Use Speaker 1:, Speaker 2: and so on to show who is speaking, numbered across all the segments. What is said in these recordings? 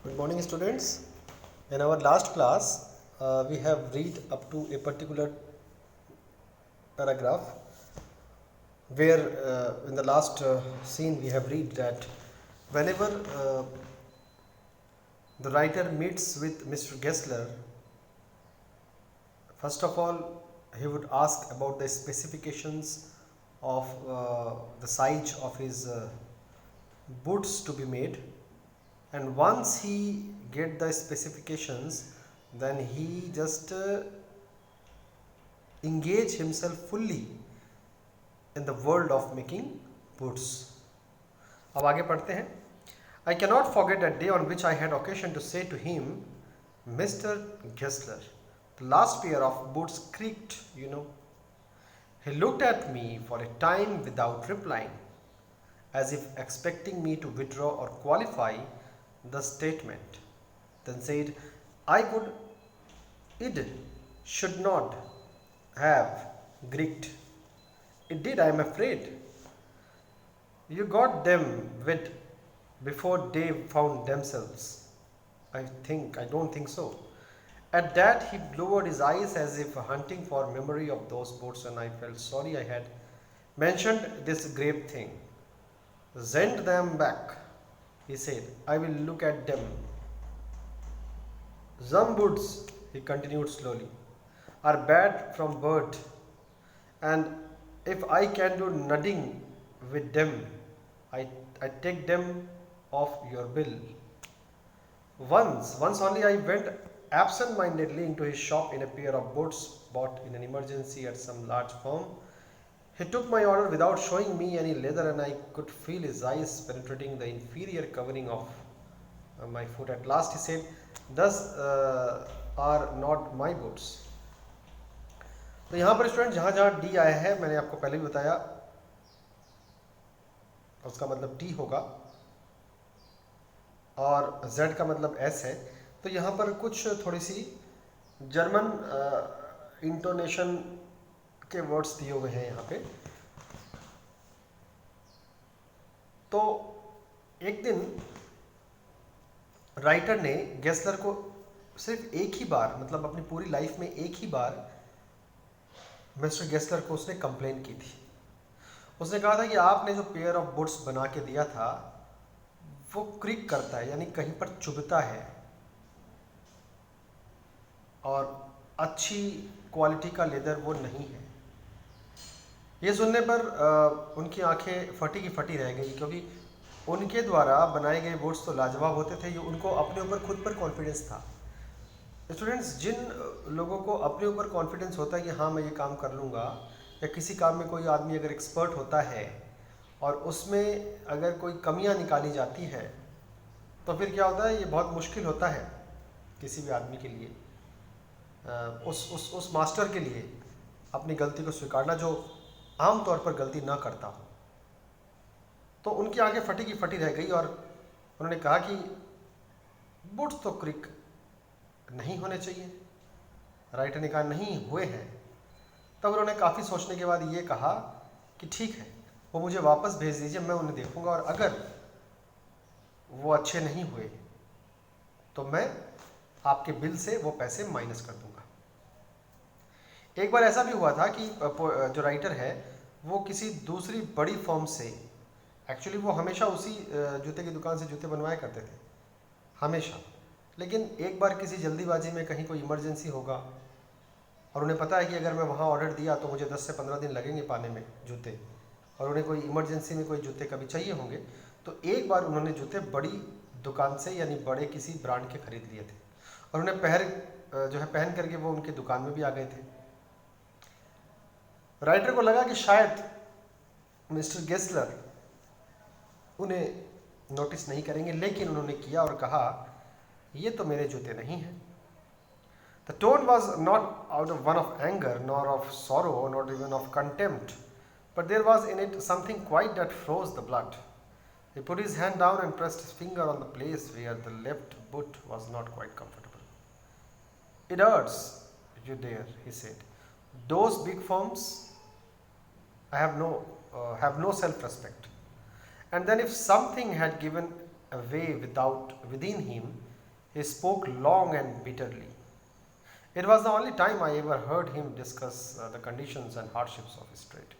Speaker 1: Good morning, students. In our last class, we have read up to a particular paragraph where in the last scene we have read that whenever the writer meets with Mr. Gessler, first of all he would ask about the specifications of the size of his boots to be made, and once he get the specifications, then he just engage himself fully in the world of making boots. अब आगे पढ़ते हैं. I cannot forget that day on which I had occasion to say to him, Mr. Gessler, the last pair of boots creaked, you know. He looked at me for a time without replying, as if expecting me to withdraw or qualify the statement, then said, I would, it should not have creaked. It did, I am afraid. You got them wet before they found themselves. I don't think so. At that, he lowered his eyes as if hunting for memory of those boots, and I felt sorry I had mentioned this grave thing. Send them back, he said. I will look at them. Some boots, he continued slowly, are bad from birth, and if I can do nothing with them, I take them off your bill. Once only I went absent-mindedly into his shop in a pair of boots bought in an emergency at some large firm. He took my order without showing me any leather, and I could feel his eyes penetrating the inferior covering of my foot. At last he said, thus are not my boots. तो यहाँ पर student जहाँ जहाँ D आया है मैंने आपको पहले भी बताया, उसका मतलब टी होगा और Z का मतलब S है. तो यहाँ पर कुछ थोड़ी सी जर्मन इंटोनेशन के वर्ड्स दिए हुए हैं यहाँ पे. तो एक दिन राइटर ने गेस्लर को सिर्फ एक ही बार, मतलब अपनी पूरी लाइफ में एक ही बार मिस्टर गेस्लर को उसने कंप्लेन की थी. उसने कहा था कि आपने जो पेयर ऑफ बूट्स बना के दिया था वो क्रिक करता है, यानी कहीं पर चुभता है और अच्छी क्वालिटी का लेदर वो नहीं है. ये सुनने पर उनकी आंखें फटी की फटी रह गई, क्योंकि उनके द्वारा बनाए गए बूट्स तो लाजवाब होते थे. ये उनको अपने ऊपर खुद पर कॉन्फिडेंस था. स्टूडेंट्स, जिन लोगों को अपने ऊपर कॉन्फिडेंस होता है कि हाँ मैं ये काम कर लूँगा, या किसी काम में कोई आदमी अगर एक्सपर्ट होता है और उसमें अगर कोई कमियां निकाली जाती है तो फिर क्या होता है, ये बहुत मुश्किल होता है किसी भी आदमी के लिए, उस मास्टर के लिए अपनी गलती को स्वीकारना जो आम तौर पर गलती ना करता हो. तो उनकी आंखें फटी की फटी रह गई और उन्होंने कहा कि बूट्स तो क्रिक नहीं होने चाहिए. राइटर ने कहा नहीं हुए हैं. तब उन्होंने काफ़ी सोचने के बाद ये कहा कि ठीक है, वो मुझे वापस भेज दीजिए, मैं उन्हें देखूंगा और अगर वो अच्छे नहीं हुए तो मैं आपके बिल से वो पैसे माइनस कर दूंगा. एक बार ऐसा भी हुआ था कि जो राइटर है वो किसी दूसरी बड़ी फर्म से, एक्चुअली वो हमेशा उसी जूते की दुकान से जूते बनवाया करते थे हमेशा, लेकिन एक बार किसी जल्दीबाजी में कहीं कोई इमरजेंसी होगा और उन्हें पता है कि अगर मैं वहाँ ऑर्डर दिया तो मुझे 10 से 15 दिन लगेंगे पाने में जूते, और उन्हें कोई इमरजेंसी में कोई जूते कभी चाहिए होंगे. तो एक बार उन्होंने जूते बड़ी दुकान से, यानी बड़े किसी ब्रांड के खरीद लिए थे और उन्हें पहन करके वो उनकी दुकान में भी आ गए थे. राइटर को लगा कि शायद मिस्टर गेस्लर उन्हें नोटिस नहीं करेंगे, लेकिन उन्होंने किया और कहा ये तो मेरे जूते नहीं हैं. The tone was not out of one of anger, nor of sorrow, not even of contempt, but there was in it something quite that froze the blood. He put his hand down and pressed his finger on the place where the left boot was not quite comfortable. It hurts you there, he said. Those big firms have no self-respect. And then if something had given away within him, He spoke long and bitterly. It was the only time I ever heard him discuss the conditions and hardships of his trade.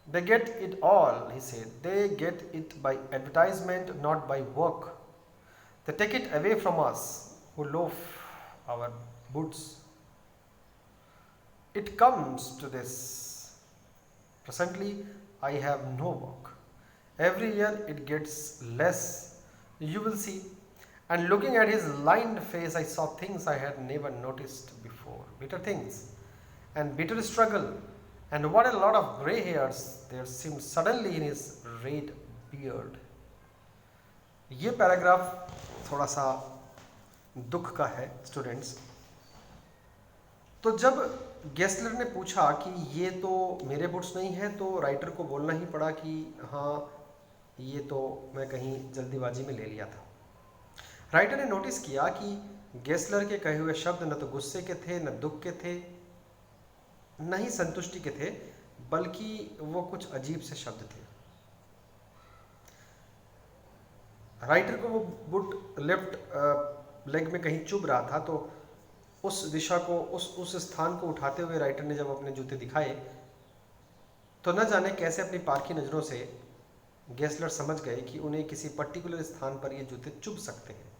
Speaker 1: They get it all, he said. They get it by advertisement, not by work. They take it away from us who loaf our boots. It comes to this. Presently, I have no work. Every year it gets less. You will see. And looking at his lined face, I saw things I had never noticed before. Bitter things and bitter struggle. And what a lot of grey hairs there seemed suddenly in his red beard. ये paragraph थोड़ा सा दुख का है students. तो जब Gessler ने पूछा कि ये तो मेरे बुट्स नहीं है, तो राइटर को बोलना ही पड़ा कि हाँ ये तो मैं कहीं जल्दीबाजी में ले लिया था। राइटर ने नोटिस किया कि गेस्लर के कहे हुए शब्द न तो गुस्से के थे, न दुख के थे, न ही संतुष्टि के थे, बल्कि वो कुछ अजीब से शब्द थे। राइटर को वो बुट लेफ्ट लेग में कहीं चुभ रहा था, तो उस दिशा को उस स्थान को उठाते हुए राइटर ने जब अपने जूते दिखाए तो न जाने कैसे अपनी पारखी नज़रों से गेस्लर समझ गए कि उन्हें किसी पर्टिकुलर स्थान पर ये जूते चुभ सकते हैं।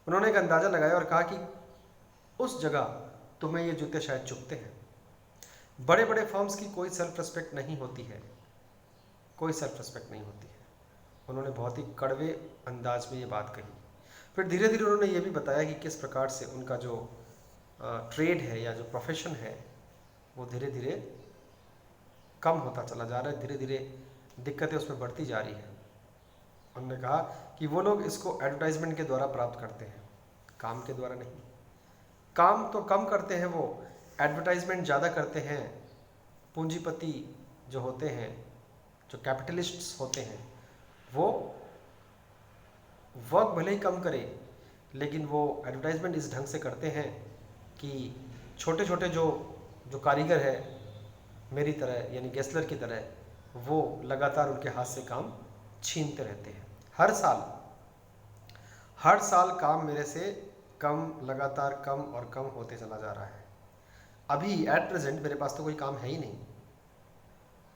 Speaker 1: उन्होंने एक अंदाज़ा लगाया और कहा कि उस जगह तुम्हें ये जूते शायद चुभते हैं। बड़े बड़े फर्म्स की कोई सेल्फ रिस्पेक्ट नहीं होती है, कोई सेल्फ रिस्पेक्ट नहीं होती है। उन्होंने बहुत ही कड़वे अंदाज में ये बात कही। फिर धीरे धीरे उन्होंने ये भी बताया कि किस प्रकार से उनका जो ट्रेड है या जो प्रोफेशन है वो धीरे धीरे कम होता चला जा रहा है, धीरे धीरे दिक्कतें उसमें बढ़ती जा रही हैं। उन्होंने कहा कि वो लोग इसको एडवर्टाइजमेंट के द्वारा प्राप्त करते हैं, काम के द्वारा नहीं। काम तो कम करते हैं वो, एडवर्टाइजमेंट ज़्यादा करते हैं। पूंजीपति जो होते हैं, जो कैपिटलिस्ट्स होते हैं, वो वर्क भले ही कम करे, लेकिन वो एडवर्टाइजमेंट इस ढंग से करते हैं कि छोटे छोटे जो कारीगर है मेरी तरह यानी गेस्लर की तरह, वो लगातार उनके हाथ से काम छीनते रहते हैं। हर साल काम मेरे से कम, लगातार कम और कम होते चला जा रहा है। अभी एट प्रेजेंट मेरे पास तो कोई काम है ही नहीं।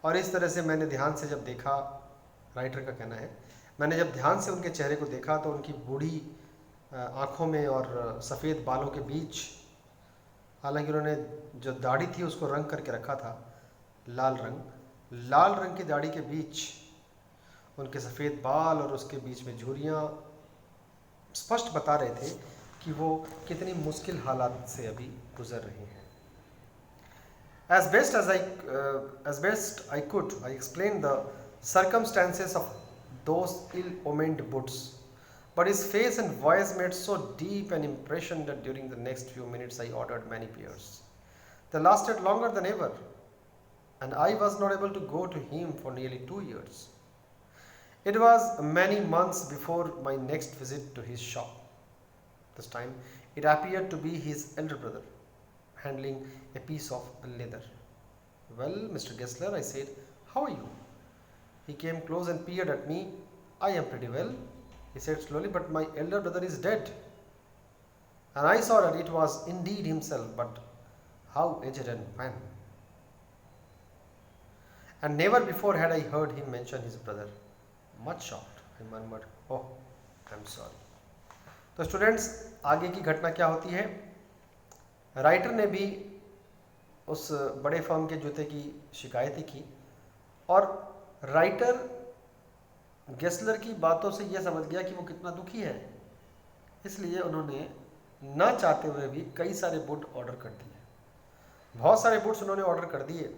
Speaker 1: और इस तरह से मैंने ध्यान से जब देखा, राइटर का कहना है, मैंने जब ध्यान से उनके चेहरे को देखा तो उनकी बूढ़ी आँखों में और सफ़ेद बालों के बीच, हालांकि उन्होंने जो दाढ़ी थी उसको रंग करके रखा था, लाल रंग की दाढ़ी के बीच उनके सफ़ेद बाल और उसके बीच में झुर्रियाँ स्पष्ट बता रहे थे कि वो कितनी मुश्किल हालात से अभी गुजर रहे हैं। As best I could, I explained the circumstances of those ill-omened boots, but his face and voice made so deep an impression that during the next few minutes I ordered many beers. They lasted longer than ever, and I was not able to go to him for nearly 2 years. It was many months before my next visit to his shop. This time it appeared to be his elder brother, handling a piece of leather. Well, Mr. Gessler, I said, how are you? He came close and peered at me. I am pretty well, he said slowly, but my elder brother is dead. And I saw that it was indeed himself, but how aged and wan. And never before had I heard him mention his brother. Much shocked, I murmured, oh, I'm sorry. तो students, आगे की घटना क्या होती है? Writer ने भी उस बड़े फर्म के जूते की शिकायत ही की और राइटर गेस्लर की बातों से यह समझ गया कि वो कितना दुखी है, इसलिए उन्होंने ना चाहते हुए भी कई सारे बूट ऑर्डर कर दिए। बहुत सारे बूट्स उन्होंने ऑर्डर कर दिए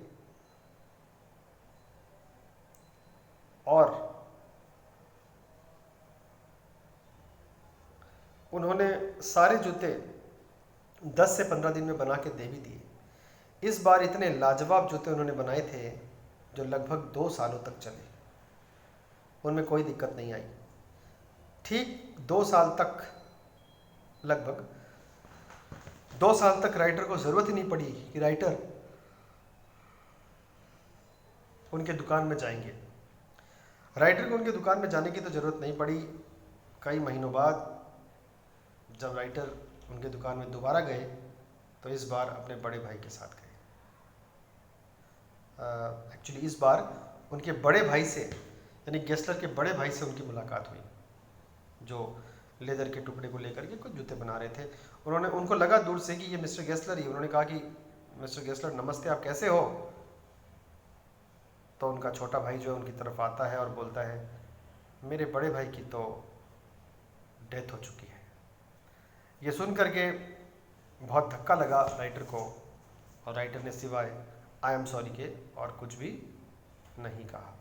Speaker 1: और उन्होंने सारे जूते 10 से 15 दिन में बना के दे भी दिए। इस बार इतने लाजवाब जूते उन्होंने बनाए थे जो लगभग 2 सालों तक चले, उनमें कोई दिक्कत नहीं आई। ठीक 2 साल तक, लगभग 2 साल तक राइटर को ज़रूरत ही नहीं पड़ी कि राइटर उनके दुकान में जाएंगे। राइटर को उनके दुकान में जाने की तो ज़रूरत नहीं पड़ी। कई महीनों बाद जब राइटर उनके दुकान में दोबारा गए तो इस बार अपने बड़े भाई के साथ गए। एक्चुअली इस बार उनके बड़े भाई से, यानी गेस्लर के बड़े भाई से उनकी मुलाकात हुई, जो लेदर के टुकड़े को लेकर के कुछ जूते बना रहे थे। उनको लगा दूर से कि ये मिस्टर गेस्लर ही। उन्होंने कहा कि मिस्टर गेस्लर नमस्ते, आप कैसे हो? तो उनका छोटा भाई जो है उनकी तरफ आता है और बोलता है, मेरे बड़े भाई की तो डेथ हो चुकी है। ये सुन करके बहुत धक्का लगा राइटर को, और राइटर ने सिवाय आई एम सॉरी के और कुछ भी नहीं कहा।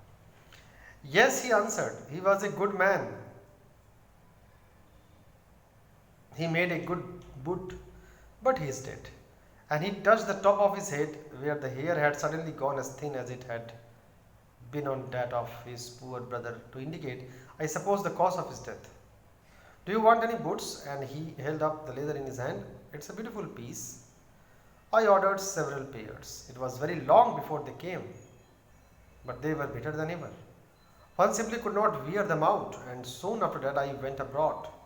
Speaker 1: Yes, he answered, he was a good man, he made a good boot, but he is dead. And he touched the top of his head, where the hair had suddenly gone as thin as it had been on that of his poor brother, to indicate, I suppose, the cause of his death. Do you want any boots? And he held up the leather in his hand. It's a beautiful piece. I ordered several pairs. It was very long before they came, but they were better than ever. One simply could not wear them out, and soon after that I went abroad.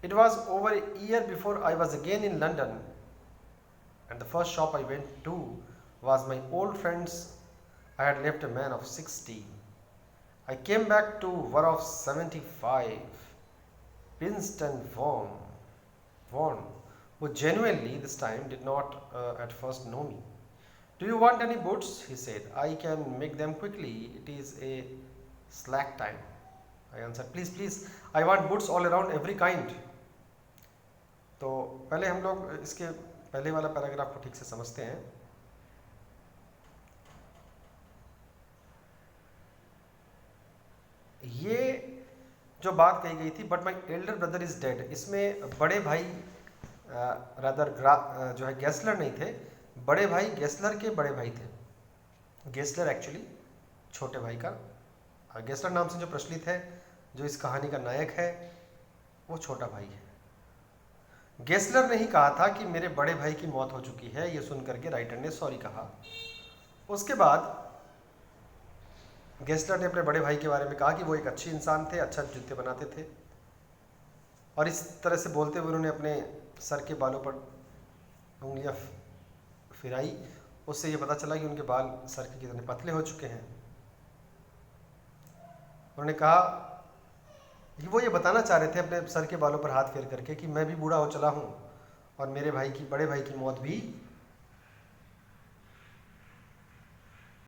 Speaker 1: It was over a year before I was again in London, and the first shop I went to was my old friend's. I had left a man of 60. I came back to one of 75, pinced and worn, who genuinely this time did not at first know me. Do you want any boots? He said. I can make them quickly. It is a slack time. I answered, please, please, I want boots all around, every kind. तो पहले हम लोग इसके पहले वाला paragraph को ठीक से समझते हैं। ये जो बात कही गई थी, but my elder brother is dead, इसमें बड़े भाई जो है गेस्लर नहीं थे, बड़े भाई गेस्लर के बड़े भाई थे। गेस्लर एक्चुअली छोटे भाई का, गेस्लर नाम से जो प्रचलित है, जो इस कहानी का नायक है, वो छोटा भाई है। गेस्लर ने ही कहा था कि मेरे बड़े भाई की मौत हो चुकी है। ये सुनकर के राइटर ने सॉरी कहा। उसके बाद गेस्लर ने अपने बड़े भाई के बारे में कहा कि वो एक अच्छे इंसान थे, अच्छा जूते बनाते थे, और इस तरह से बोलते हुए उन्होंने अपने सर के बालों पर उंगलियां फिराई। उससे ये पता चला कि उनके बाल सर के कितने पतले हो चुके हैं। उन्होंने कहा, वो ये बताना चाह रहे थे अपने सर के बालों पर हाथ फेर करके कि मैं भी बूढ़ा हो चला हूँ और मेरे भाई की, बड़े भाई की मौत भी